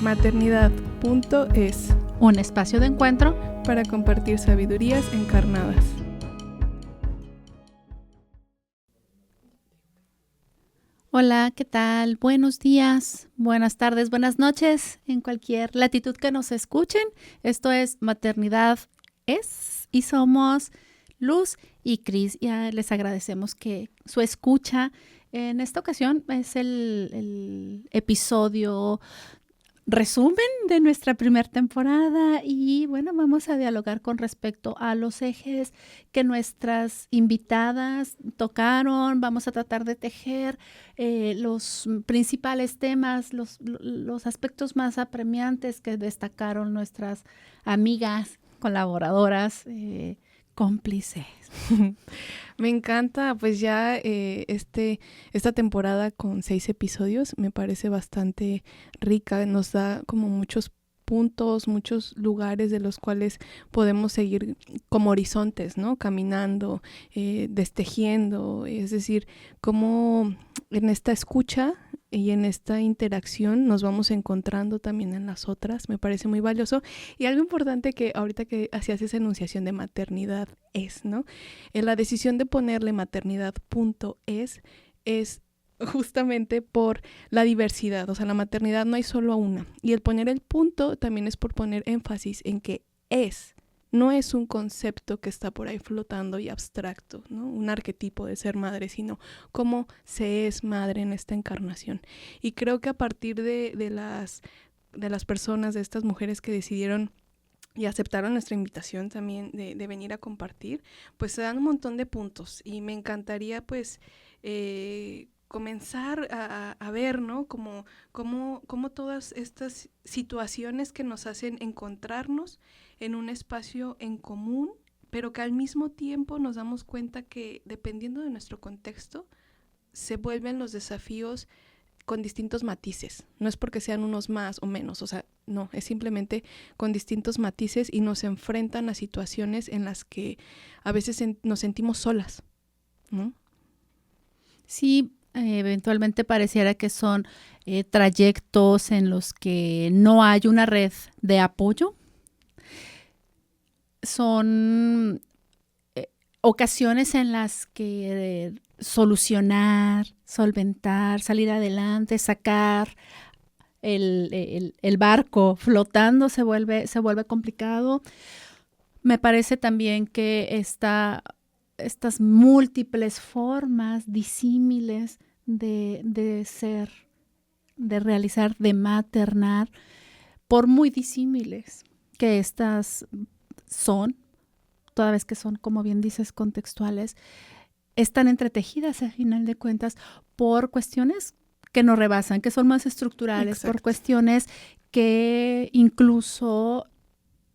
Maternidad.es, un espacio de encuentro para compartir sabidurías encarnadas. Hola, ¿qué tal? Buenos días, buenas tardes, buenas noches, en cualquier latitud que nos escuchen. Esto es Maternidad es y somos Luz y Cris. Ya les agradecemos que su escucha. En esta ocasión es el episodio resumen de nuestra primera temporada y bueno, vamos a dialogar con respecto a los ejes que nuestras invitadas tocaron. Vamos a tratar de tejer los principales temas, los aspectos más apremiantes que destacaron nuestras amigas, colaboradoras, cómplices. Me encanta, pues ya esta temporada con 6 episodios me parece bastante rica, nos da como muchos puntos, muchos lugares de los cuales podemos seguir como horizontes, ¿no? Caminando, destejiendo, es decir, como en esta escucha y en esta interacción nos vamos encontrando también en las otras, me parece muy valioso. Y algo importante que ahorita que hacías esa enunciación de maternidad es, ¿no? En la decisión de ponerle maternidad.es es justamente por la diversidad, o sea, la maternidad no hay solo una. Y el poner el punto también es por poner énfasis en que es. No es un concepto que está por ahí flotando y abstracto, ¿no? Un arquetipo de ser madre, sino cómo se es madre en esta encarnación. Y creo que a partir de las personas, de estas mujeres que decidieron y aceptaron nuestra invitación también de venir a compartir, pues se dan un montón de puntos. Y me encantaría pues comenzar a ver, ¿no? Como todas estas situaciones que nos hacen encontrarnos en un espacio en común, pero que al mismo tiempo nos damos cuenta que dependiendo de nuestro contexto, se vuelven los desafíos con distintos matices. No es porque sean unos más o menos, o sea, no, es simplemente con distintos matices y nos enfrentan a situaciones en las que a veces nos sentimos solas, ¿no? Sí, eventualmente pareciera que son trayectos en los que no hay una red de apoyo. Son ocasiones en las que solucionar, solventar, salir adelante, sacar el barco flotando se vuelve complicado. Me parece también que estas múltiples formas disímiles de ser, de realizar, de maternar, por muy disímiles que estas son, toda vez que son, como bien dices, contextuales, están entretejidas a final de cuentas por cuestiones que nos rebasan, que son más estructurales. Exacto. Por cuestiones que incluso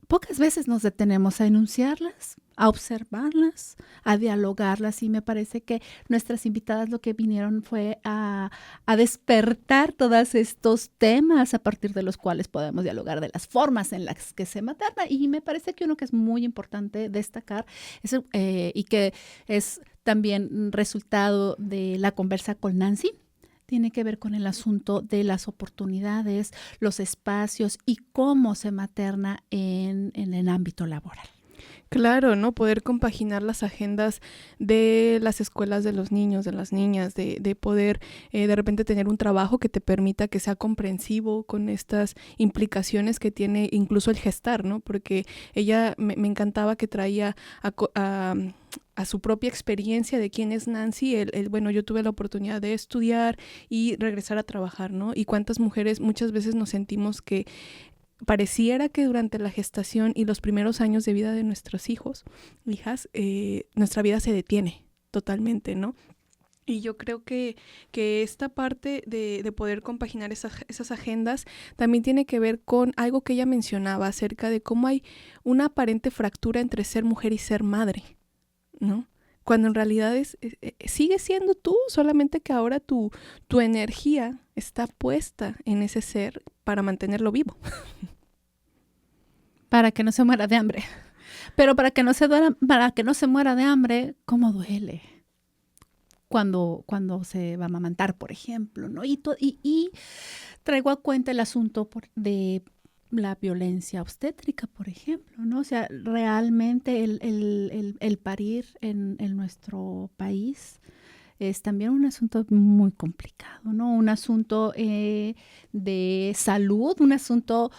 pocas veces nos detenemos a enunciarlas, a observarlas, a dialogarlas, y me parece que nuestras invitadas lo que vinieron fue a despertar todos estos temas a partir de los cuales podemos dialogar de las formas en las que se materna. Y me parece que uno que es muy importante destacar es, y que es también resultado de la conversa con Nancy, tiene que ver con el asunto de las oportunidades, los espacios y cómo se materna en el ámbito laboral. Claro, ¿no? Poder compaginar las agendas de las escuelas de los niños, de las niñas, de poder de repente tener un trabajo que te permita que sea comprensivo con estas implicaciones que tiene incluso el gestar, ¿no? Porque ella me encantaba que traía a su propia experiencia de quién es Nancy, bueno, yo tuve la oportunidad de estudiar y regresar a trabajar, ¿no? Y cuántas mujeres muchas veces nos sentimos que pareciera que durante la gestación y los primeros años de vida de nuestros hijos, hijas, nuestra vida se detiene totalmente, ¿no? Y yo creo que esta parte de poder compaginar esas agendas también tiene que ver con algo que ella mencionaba acerca de cómo hay una aparente fractura entre ser mujer y ser madre, ¿no? Cuando en realidad sigue siendo tú, solamente que ahora tu energía está puesta en ese ser para mantenerlo vivo. Para que no se muera de hambre. Pero para que no se muera de hambre, ¿cómo duele? cuando se va a amamantar, por ejemplo, ¿no? Y traigo a cuenta el asunto de la violencia obstétrica, por ejemplo, ¿no? O sea, realmente el parir en nuestro país es también un asunto muy complicado, ¿no? Un asunto de salud, un asunto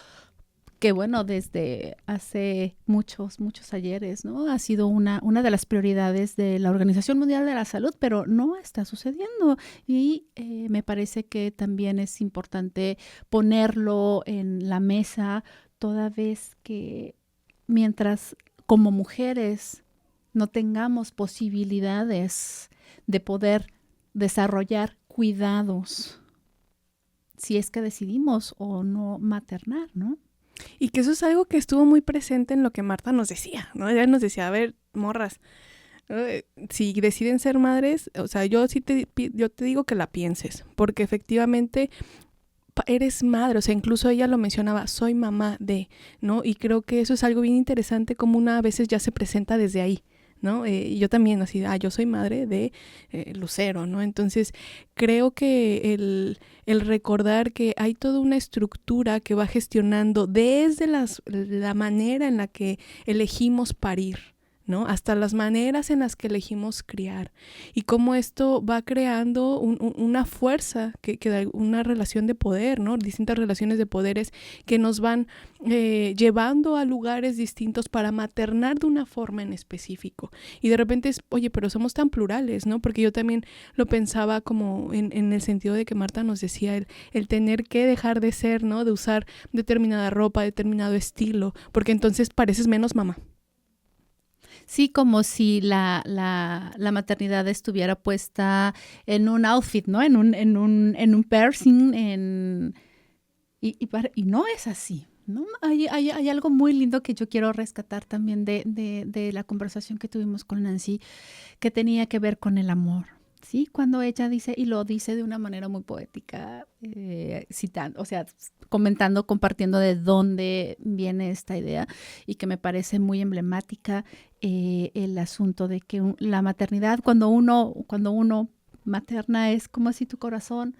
que, bueno, desde hace muchos ayeres, ¿no? Ha sido una de las prioridades de la Organización Mundial de la Salud, pero no está sucediendo. Y me parece que también es importante ponerlo en la mesa, toda vez que mientras como mujeres no tengamos posibilidades de poder desarrollar cuidados, si es que decidimos o no maternar, ¿no? Y que eso es algo que estuvo muy presente en lo que Marta nos decía, ¿no? Ella nos decía, a ver, morras, si deciden ser madres, o sea, yo te digo que la pienses, porque efectivamente eres madre, o sea, incluso ella lo mencionaba, soy mamá de, ¿no? Y creo que eso es algo bien interesante, como una a veces ya se presenta desde ahí, ¿no? Y yo también así, yo soy madre de Lucero, ¿no? Entonces creo que el recordar que hay toda una estructura que va gestionando desde la manera en la que elegimos parir, ¿no? Hasta las maneras en las que elegimos criar, y cómo esto va creando una fuerza, que una relación de poder, ¿no? Distintas relaciones de poderes que nos van llevando a lugares distintos para maternar de una forma en específico. Y de repente es, oye, pero somos tan plurales, ¿no? Porque yo también lo pensaba como en el sentido de que Marta nos decía, el tener que dejar de ser, ¿no? De usar determinada ropa, determinado estilo, porque entonces pareces menos mamá. Sí, como si la maternidad estuviera puesta en un outfit, ¿no? En un piercing, y no es así, ¿no? Hay algo muy lindo que yo quiero rescatar también de la conversación que tuvimos con Nancy, que tenía que ver con el amor. Sí, cuando ella dice, y lo dice de una manera muy poética, citando, o sea, comentando, compartiendo de dónde viene esta idea, y que me parece muy emblemática, el asunto de que la maternidad, cuando uno materna, es como si tu corazón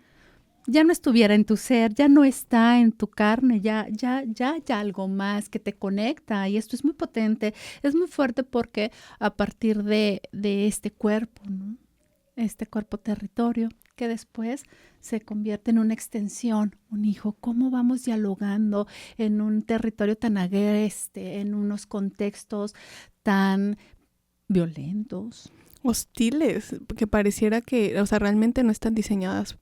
ya no estuviera en tu ser, ya no está en tu carne, ya algo más que te conecta, y esto es muy potente, es muy fuerte, porque a partir de este cuerpo, ¿no? Este cuerpo territorio, que después se convierte en una extensión, un hijo. ¿Cómo vamos dialogando en un territorio tan agreste, en unos contextos tan violentos? Hostiles, que pareciera que, o sea, realmente no están diseñados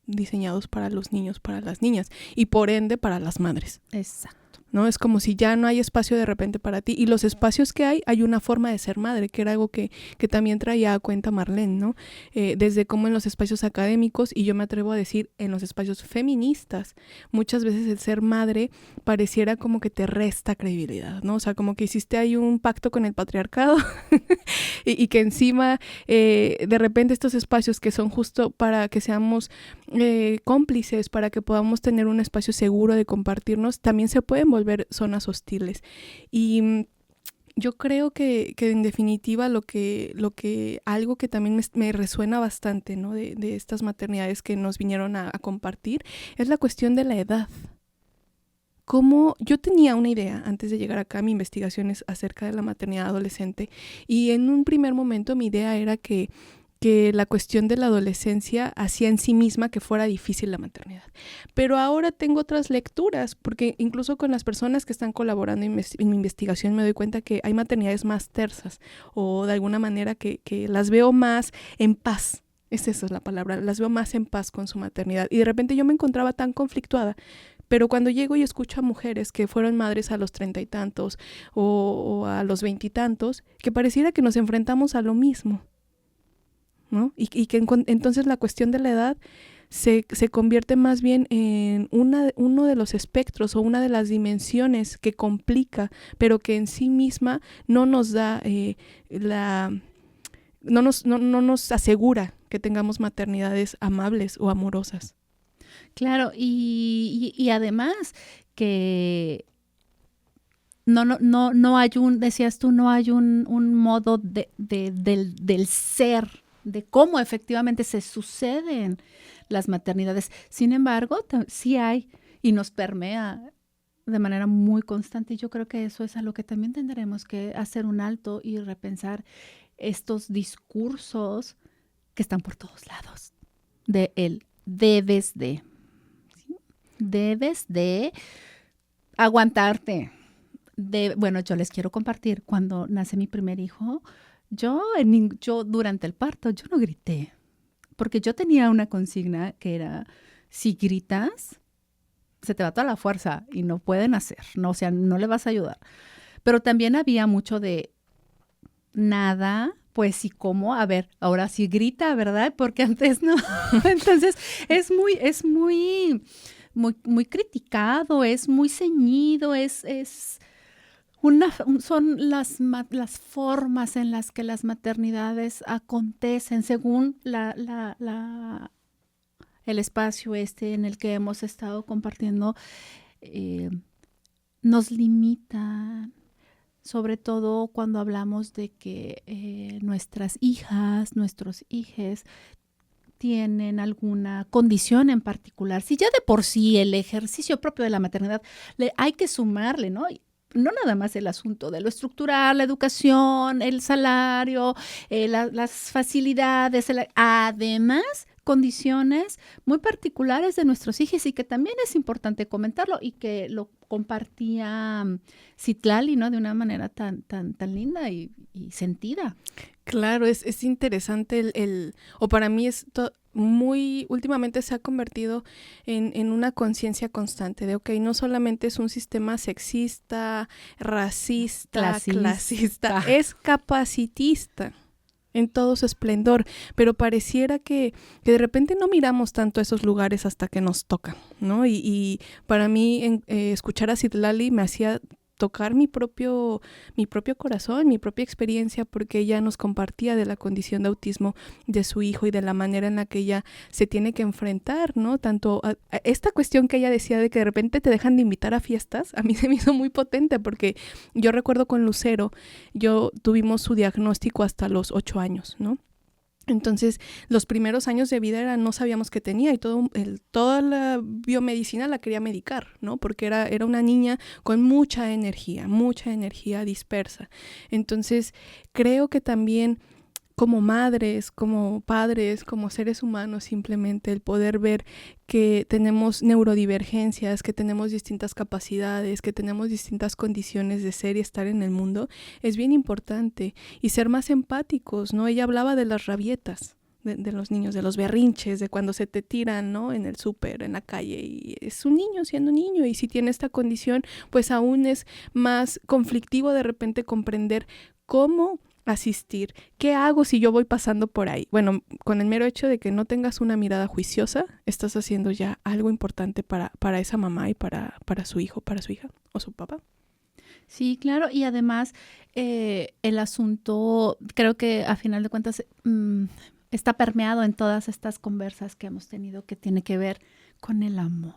para los niños, para las niñas, y por ende para las madres. Exacto. ¿No? Es como si ya no hay espacio de repente para ti. Y los espacios que hay una forma de ser madre, que era algo que también traía a cuenta Marlene, ¿no? Desde como en los espacios académicos, y yo me atrevo a decir en los espacios feministas, muchas veces el ser madre pareciera como que te resta credibilidad, ¿no? O sea, como que hiciste ahí un pacto con el patriarcado y que encima de repente estos espacios que son justo para que seamos cómplices, para que podamos tener un espacio seguro de compartirnos, también se pueden volver zonas hostiles. Yo creo que en definitiva algo que también me resuena bastante, ¿no? de estas maternidades que nos vinieron a compartir, es la cuestión de la edad. Como yo tenía una idea antes de llegar acá, mi investigación es acerca de la maternidad adolescente, y en un primer momento mi idea era que la cuestión de la adolescencia hacía en sí misma que fuera difícil la maternidad. Pero ahora tengo otras lecturas, porque incluso con las personas que están colaborando en mi investigación me doy cuenta que hay maternidades más tersas, o de alguna manera que las veo más en paz. Esa es la palabra, las veo más en paz con su maternidad. Y de repente yo me encontraba tan conflictuada. Pero cuando llego y escucho a mujeres que fueron madres a los 30 y tantos o a los 20 y tantos, que pareciera que nos enfrentamos a lo mismo, ¿no? Y que entonces la cuestión de la edad se convierte más bien en uno de los espectros o una de las dimensiones que complica, pero que en sí misma no nos da no nos asegura que tengamos maternidades amables o amorosas. Claro, y además que no hay decías tú, no hay un modo del ser de cómo efectivamente se suceden las maternidades. Sin embargo, sí hay y nos permea de manera muy constante. Y yo creo que eso es a lo que también tendremos que hacer un alto y repensar estos discursos que están por todos lados. De el debes de. ¿Sí? Debes de aguantarte. Bueno, yo les quiero compartir, cuando nace mi primer hijo, yo durante el parto, yo no grité, porque yo tenía una consigna que era, si gritas, se te va toda la fuerza y no pueden hacer, no, o sea, no le vas a ayudar. Pero también había mucho de nada, pues sí, ¿cómo? A ver, ahora sí grita, ¿verdad? Porque antes no. Entonces, es muy criticado, es muy ceñido, son las formas en las que las maternidades acontecen según el espacio en el que hemos estado compartiendo, nos limitan, sobre todo cuando hablamos de que nuestras hijas, nuestros hijes tienen alguna condición en particular. Si ya de por sí el ejercicio propio de la maternidad hay que sumarle, ¿no? No nada más el asunto de lo estructural, la educación, el salario, las facilidades, además condiciones muy particulares de nuestros hijos, y que también es importante comentarlo, y que lo compartía Citlali, ¿no? De una manera tan linda y sentida. Claro, es interesante o para mí últimamente se ha convertido en una conciencia constante de, no solamente es un sistema sexista, racista, clasista, es capacitista en todo su esplendor, pero pareciera que de repente no miramos tanto a esos lugares hasta que nos tocan, ¿no? Y para mí escuchar a Citlali me hacía tocar mi propio corazón, mi propia experiencia, porque ella nos compartía de la condición de autismo de su hijo y de la manera en la que ella se tiene que enfrentar, ¿no? Tanto a esta cuestión que ella decía de que de repente te dejan de invitar a fiestas, a mí se me hizo muy potente, porque yo recuerdo con Lucero, tuvimos su diagnóstico hasta los 8 años, ¿no? Entonces, los primeros años de vida no sabíamos qué tenía, y toda la biomedicina la quería medicar, ¿no? Porque era una niña con mucha energía dispersa. Entonces, creo que también como madres, como padres, como seres humanos, simplemente el poder ver que tenemos neurodivergencias, que tenemos distintas capacidades, que tenemos distintas condiciones de ser y estar en el mundo, es bien importante. Y ser más empáticos, ¿no? Ella hablaba de las rabietas de los niños, de los berrinches, de cuando se te tiran, ¿no? En el súper, en la calle, y es un niño siendo niño, y si tiene esta condición, pues aún es más conflictivo de repente comprender cómo asistir. ¿Qué hago si yo voy pasando por ahí? Bueno, con el mero hecho de que no tengas una mirada juiciosa, estás haciendo ya algo importante para esa mamá y para su hijo, para su hija o su papá. Sí, claro, y además el asunto, creo que a final de cuentas está permeado en todas estas conversas que hemos tenido, que tiene que ver con el amor,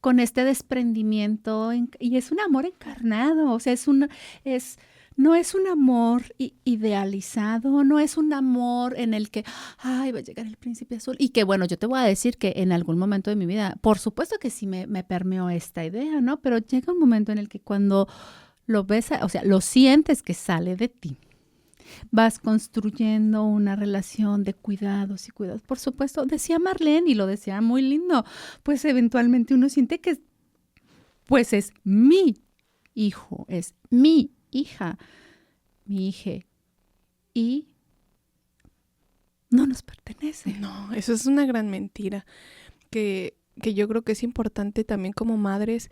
con este desprendimiento, y es un amor encarnado, o sea, no es un amor idealizado, no es un amor en el que, ay, va a llegar el príncipe azul. Y que, bueno, yo te voy a decir que en algún momento de mi vida, por supuesto que sí me permeó esta idea, ¿no? Pero llega un momento en el que cuando lo ves, o sea, lo sientes que sale de ti, vas construyendo una relación de cuidados y cuidados. Por supuesto, decía Marlene, y lo decía muy lindo, pues eventualmente uno siente que, pues es mi hijo, es mi hija, mi hija, y no nos pertenece. No, eso es una gran mentira, que yo creo que es importante también como madres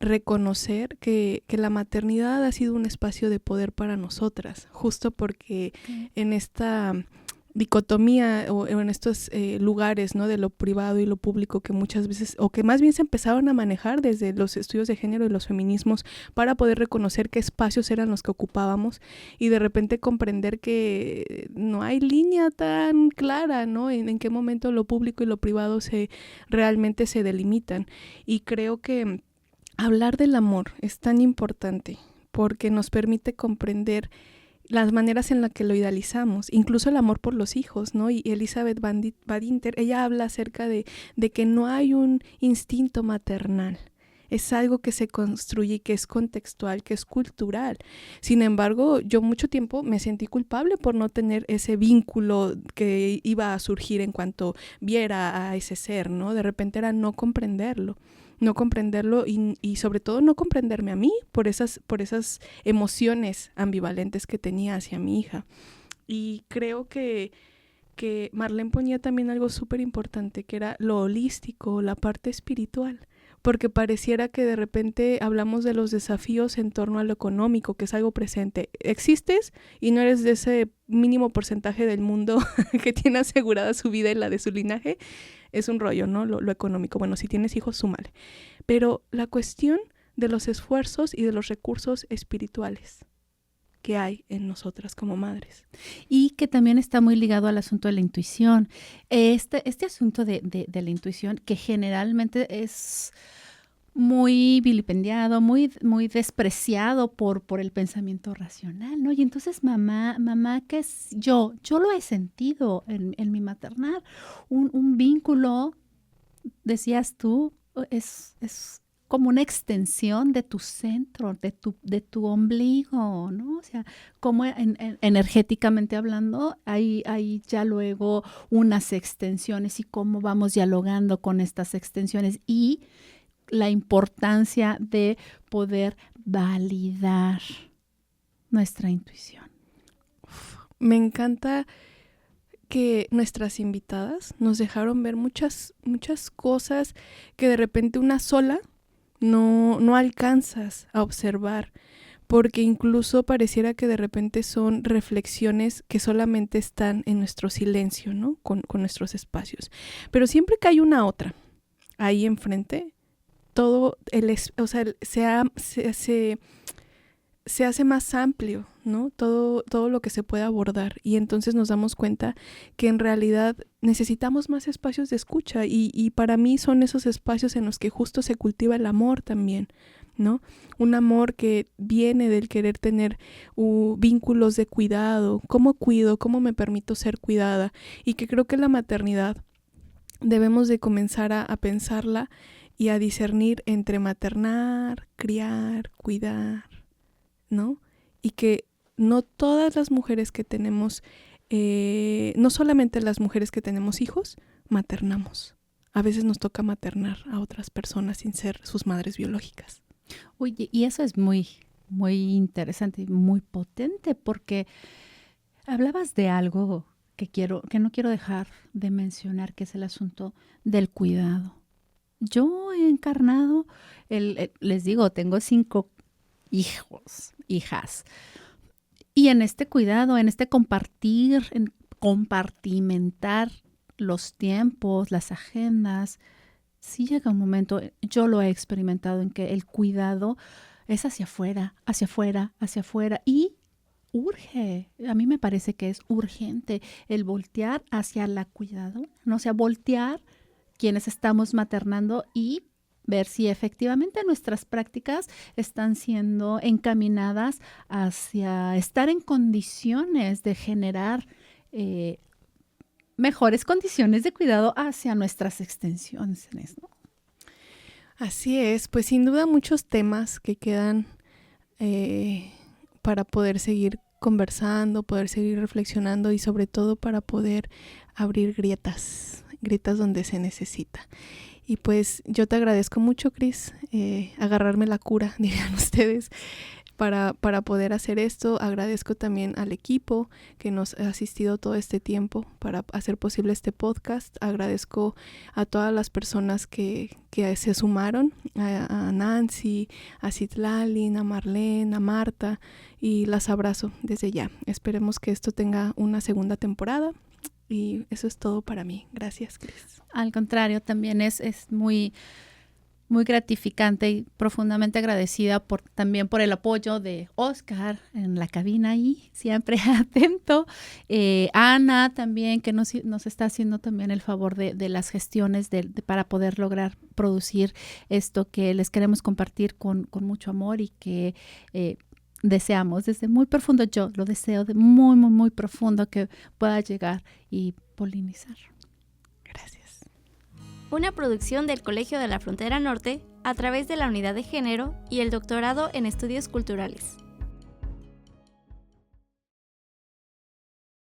reconocer que la maternidad ha sido un espacio de poder para nosotras, justo porque en esta dicotomía o en estos lugares, ¿no? De lo privado y lo público, que muchas veces, o que más bien se empezaron a manejar desde los estudios de género y los feminismos, para poder reconocer qué espacios eran los que ocupábamos, y de repente comprender que no hay línea tan clara, ¿no? En qué momento lo público y lo privado realmente se delimitan. Y creo que hablar del amor es tan importante porque nos permite comprender las maneras en las que lo idealizamos, incluso el amor por los hijos, ¿no? Y Elizabeth Badinter, ella habla acerca de que no hay un instinto maternal. Es algo que se construye y que es contextual, que es cultural. Sin embargo, yo mucho tiempo me sentí culpable por no tener ese vínculo que iba a surgir en cuanto viera a ese ser, ¿no? De repente era no comprenderlo y sobre todo no comprenderme a mí por esas emociones ambivalentes que tenía hacia mi hija. Y creo que Marlene ponía también algo súper importante, que era lo holístico, la parte espiritual. Porque pareciera que de repente hablamos de los desafíos en torno a lo económico, que es algo presente. Existes y no eres de ese mínimo porcentaje del mundo que tiene asegurada su vida y la de su linaje. Es un rollo, ¿no? Lo económico. Bueno, si tienes hijos, súmale. Pero la cuestión de los esfuerzos y de los recursos espirituales que hay en nosotras como madres. Y que también está muy ligado al asunto de la intuición. Este asunto de la intuición, que generalmente es muy vilipendiado, muy despreciado por el pensamiento racional, ¿no? Y entonces mamá, ¿qué es yo? Yo lo he sentido en mi maternal. Un vínculo, decías tú, es como una extensión de tu centro, de tu ombligo, ¿no? O sea, como energéticamente hablando, hay ya luego unas extensiones y cómo vamos dialogando con estas extensiones y la importancia de poder validar nuestra intuición. Me encanta que nuestras invitadas nos dejaron ver muchas cosas que de repente una sola no alcanzas a observar, porque incluso pareciera que de repente son reflexiones que solamente están en nuestro silencio, ¿no? Con nuestros espacios. Pero siempre que hay una otra ahí enfrente, todo se hace más amplio, ¿no? Todo lo que se puede abordar, y entonces nos damos cuenta que en realidad necesitamos más espacios de escucha, y para mí son esos espacios en los que justo se cultiva el amor también, ¿no? Un amor que viene del querer tener vínculos de cuidado, cómo cuido, cómo me permito ser cuidada, y que creo que la maternidad debemos de comenzar a pensarla y a discernir entre maternar, criar, cuidar, ¿no? Y que no todas las mujeres que tenemos, no solamente las mujeres que tenemos hijos, maternamos. A veces nos toca maternar a otras personas sin ser sus madres biológicas. Oye, y eso es muy, muy interesante y muy potente, porque hablabas de algo que no quiero dejar de mencionar, que es el asunto del cuidado. Yo he encarnado, les digo, tengo 5 hijas. Y en este cuidado, en este compartir, en compartimentar los tiempos, las agendas, sí llega un momento, yo lo he experimentado, en que el cuidado es hacia afuera, hacia afuera, hacia afuera, y urge. A mí me parece que es urgente el voltear hacia la cuidado, ¿no? O sea, voltear quienes estamos maternando y ver si efectivamente nuestras prácticas están siendo encaminadas hacia estar en condiciones de generar mejores condiciones de cuidado hacia nuestras extensiones, ¿no? Así es, pues sin duda muchos temas que quedan para poder seguir conversando, poder seguir reflexionando, y sobre todo para poder abrir grietas donde se necesita. Y pues yo te agradezco mucho, Cris, agarrarme la cura, dirían ustedes, para poder hacer esto. Agradezco también al equipo que nos ha asistido todo este tiempo para hacer posible este podcast. Agradezco a todas las personas que se sumaron, a Nancy, a Citlalin, a Marlene, a Marta, y las abrazo desde ya. Esperemos que esto tenga una segunda temporada. Y eso es todo para mí. Gracias, Cris. Al contrario, también es muy, muy gratificante y profundamente agradecida también por el apoyo de Oscar en la cabina y siempre atento. Ana también, que nos está haciendo también el favor de las gestiones para poder lograr producir esto que les queremos compartir con mucho amor, y que deseamos desde muy profundo, yo lo deseo de muy, muy, muy profundo que pueda llegar y polinizar. Gracias. Una producción del Colegio de la Frontera Norte a través de la Unidad de Género y el Doctorado en Estudios Culturales.